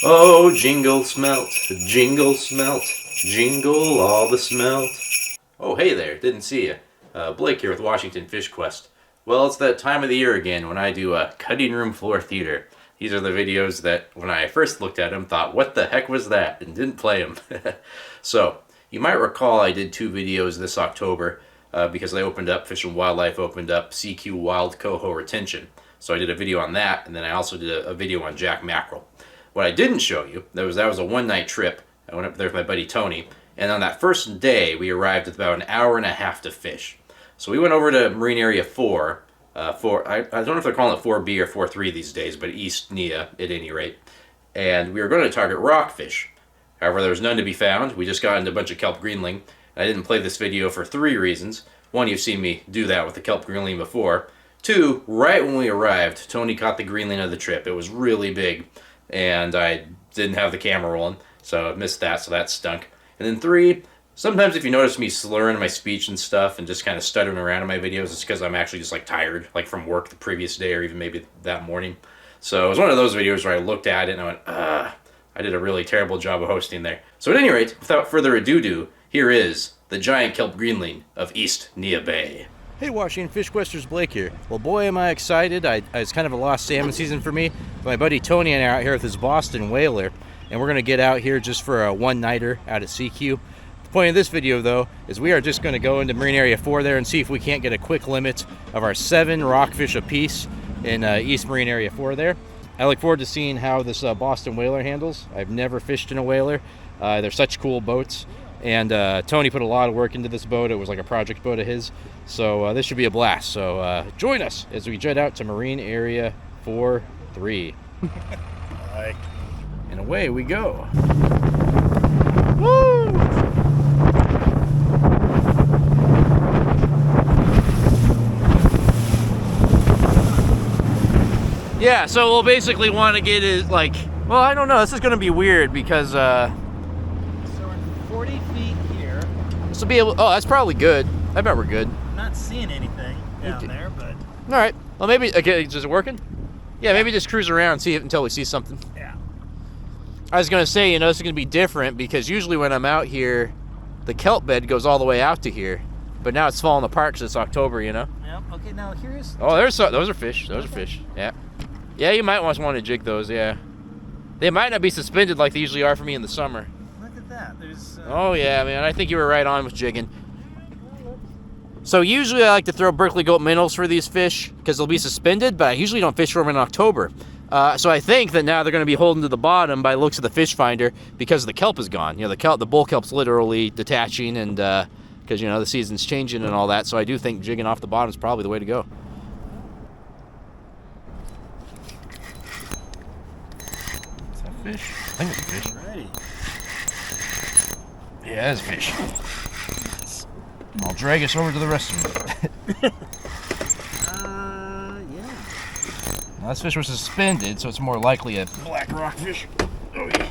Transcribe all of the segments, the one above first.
Oh, jingle smelt, jingle all the smelt. Oh, hey there, didn't see you. Blake here with Washington Fish Quest. Well, it's that time of the year again when I do a cutting room floor theater. These are the videos that, when I first looked at them, thought, what the heck was that? And didn't play them. So, you might recall I did 2 videos this October because they opened up, Fish and Wildlife opened up CQ Wild Coho Retention. So I did a video on that, and then I also did a video on jack mackerel. What I didn't show you, that was a one-night trip. I went up there with my buddy Tony, and on that first day, we arrived with about an hour and a half to fish. So we went over to Marine Area 4, I don't know if they're calling it 4B or 4-3 these days, but Inner-Neah at any rate. And we were going to target rockfish. However, there was none to be found. We just got into a bunch of kelp Greenling. I didn't play this video for 3 reasons. 1, you've seen me do that with the kelp Greenling before. 2, right when we arrived, Tony caught the Greenling of the trip. It was really big, and I didn't have the camera rolling, so I missed that, so that stunk. And then 3, sometimes if you notice me slurring my speech and stuff and just kind of stuttering around in my videos, it's because I'm actually just like tired, like from work the previous day or even maybe that morning. So it was one of those videos where I looked at it and I went, I did a really terrible job of hosting there. So at any rate, without further ado, here is the giant kelp Greenling of Inner-Neah Bay. Hey Washington Fish Questers, Blake here. Well, boy am I excited. It's kind of a lost salmon season for me. My buddy Tony and I are out here with his Boston whaler, and we're going to get out here just for a one-nighter out at CQ. The point of this video, though, is we are just going to go into Marine Area 4 there and see if we can't get a quick limit of our 7 rockfish apiece in East Marine Area 4 there. I look forward to seeing how this Boston whaler handles. I've never fished in a whaler. They're such cool boats. And Tony put a lot of work into this boat. It was like a project boat of his. So this should be a blast. So join us as we jet out to Marine Area 4-3. Bye. And away we go. Woo! Yeah, so we'll basically want to get it like, well, I don't know. This is going to be weird because... So we're 40 feet here. This will be able... Oh, that's probably good. I bet we're good. I'm not seeing anything down there, but... All right. Well, maybe... Okay, is it working? Yeah, maybe just cruise around and see it until we see something. Yeah. I was going to say, you know, this is going to be different because usually when I'm out here, the kelp bed goes all the way out to here. But now it's falling apart because it's October, you know? Yep. Okay, now here's... Oh, those are fish. Those are fish. Yeah. Yeah, you might want to jig those, yeah. They might not be suspended like they usually are for me in the summer. Look at that. There's... Oh, yeah, man. I think you were right on with jigging. So usually I like to throw Berkeley goat minnows for these fish because they'll be suspended, but I usually don't fish for them in October. So I think that now they're going to be holding to the bottom by looks of the fish finder because the kelp is gone. You know, the bull kelp's literally detaching and because, you know, the season's changing and all that. So I do think jigging off the bottom is probably the way to go. Is that fish? I think it's a fish. Ready. Yeah, it's a fish. I'll drag us over to the restroom. Yeah. Now, this fish was suspended, so it's more likely a black rockfish. Oh, yeah.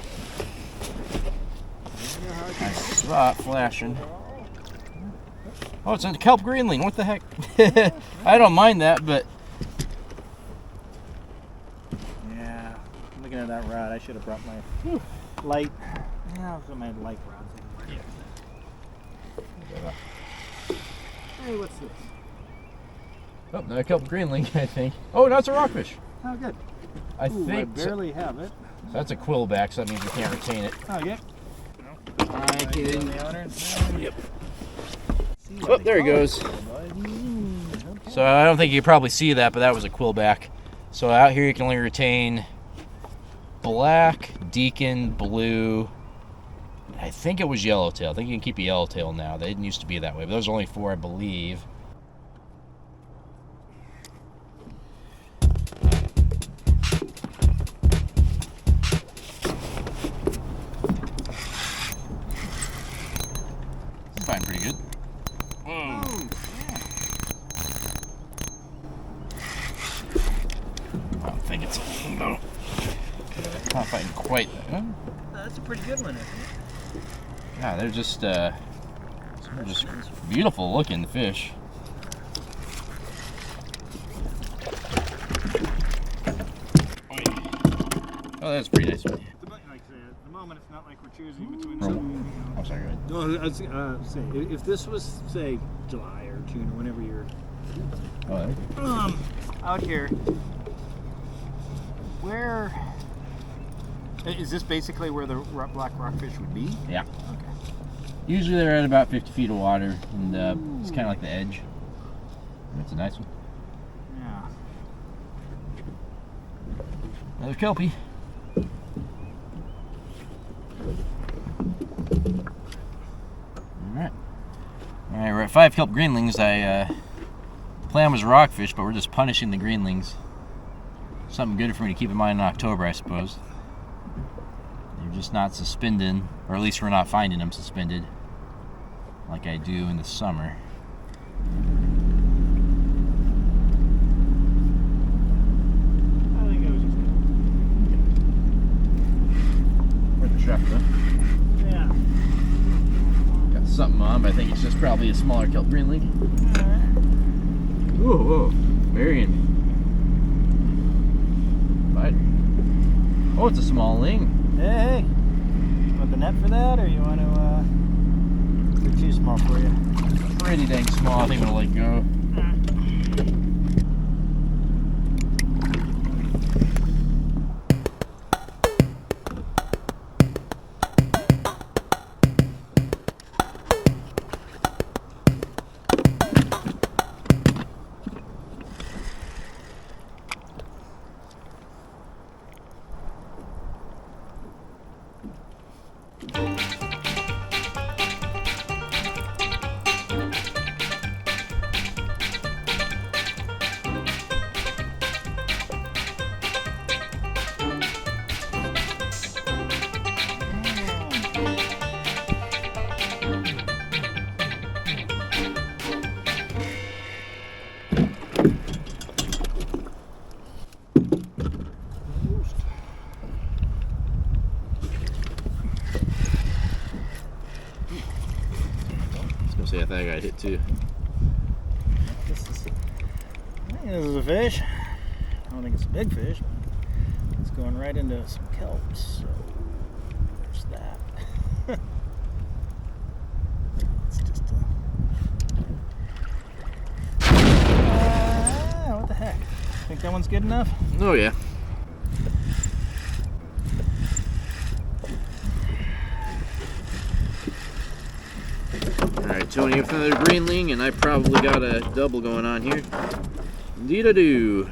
Nice spot flashing. Oh, it's a kelp Greenling. What the heck? I don't mind that, but... Yeah. I'm looking at that rod. I should have brought my light. Yeah, I'll put my light rods in. Yeah. Hey, what's this? Oh, not a kelp Greenling, I think. Oh, no, it's a rockfish. Oh, good. I think I barely have it. that's a quillback, so that means we can't retain it. Oh, yeah. I can. Yep. Oh, there he goes. So I don't think you can probably see that, but that was a quillback. So out here you can only retain black, deacon, blue. I think it was yellowtail. I think you can keep a yellowtail now. They didn't used to be that way, but those are only 4, I believe. It's fine, pretty good. Whoa. I don't think it's a no. Not fighting quite. That's a pretty good one, isn't it? Yeah, they're just beautiful looking fish. Oh, that's a pretty nice one. not like we're choosing between Roll. something. I'm sorry, go ahead. No, I was say if this was say July or June or whenever you're out here, where is this basically where the black rockfish would be? Yeah. Okay. Usually they're at about 50 feet of water, and it's kind of like the edge. That's a nice one. Yeah. Another kelpie. Alright. Alright, we're at 5 kelp greenlings. Plan was rockfish, but we're just punishing the greenlings. Something good for me to keep in mind in October, I suppose. They're just not suspended, or at least we're not finding them suspended like I do in the summer. I think it was just Worth a shot, though. yeah. Got something on, but I think it's just probably a smaller kelp greenling. All right. Whoa, whoa, burying me. Bite. Oh, it's a small ling. Hey, you want the net for that, or you want to? They're too small for you. Pretty dang small. I think I'm gonna let go. See, I think I got hit too. I think this is a fish. I don't think it's a big fish, but it's going right into some kelp. So there's that. It's just what the heck? Think that one's good enough? Oh yeah. Alright, Tony with another greenling, and I probably got a double going on here. Indeed-a-do.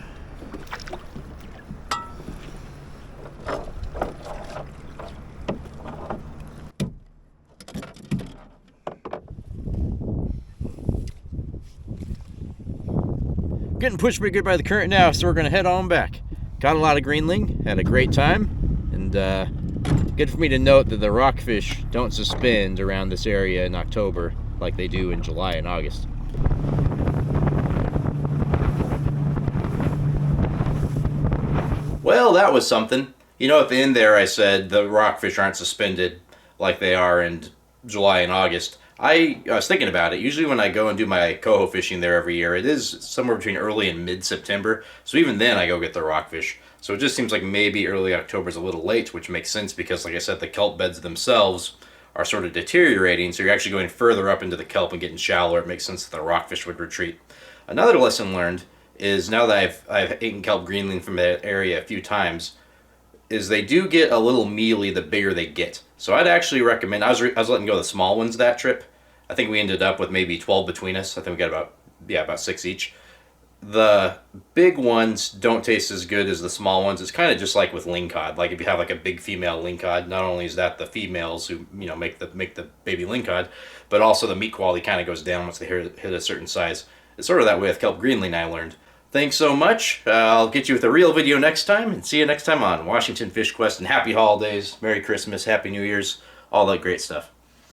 Getting pushed pretty good by the current now, so we're going to head on back. Got a lot of greenling, had a great time, and good for me to note that the rockfish don't suspend around this area in October like they do in July and August. Well, that was something. You know, at the end there I said the rockfish aren't suspended like they are in July and August. I was thinking about it. Usually when I go and do my coho fishing there every year, it is somewhere between early and mid-September. So even then I go get the rockfish. So it just seems like maybe early October is a little late, which makes sense because, like I said, the kelp beds themselves are sort of deteriorating. So you're actually going further up into the kelp and getting shallower. It makes sense that the rockfish would retreat. Another lesson learned is, now that I've eaten kelp greenling from that area a few times, is they do get a little mealy the bigger they get. So I'd actually recommend, I was letting go of the small ones that trip. I think we ended up with maybe 12 between us. I think we got about 6 each. The big ones don't taste as good as the small ones. It's kind of just like with lingcod. Like if you have like a big female lingcod, not only is that the females who make the baby lingcod, but also the meat quality kind of goes down once they hit a certain size. It's sort of that way with kelp greenling, I learned. Thanks so much. I'll get you with a real video next time, and see you next time on Washington Fish Quest, and happy holidays, Merry Christmas, Happy New Year's, all that great stuff.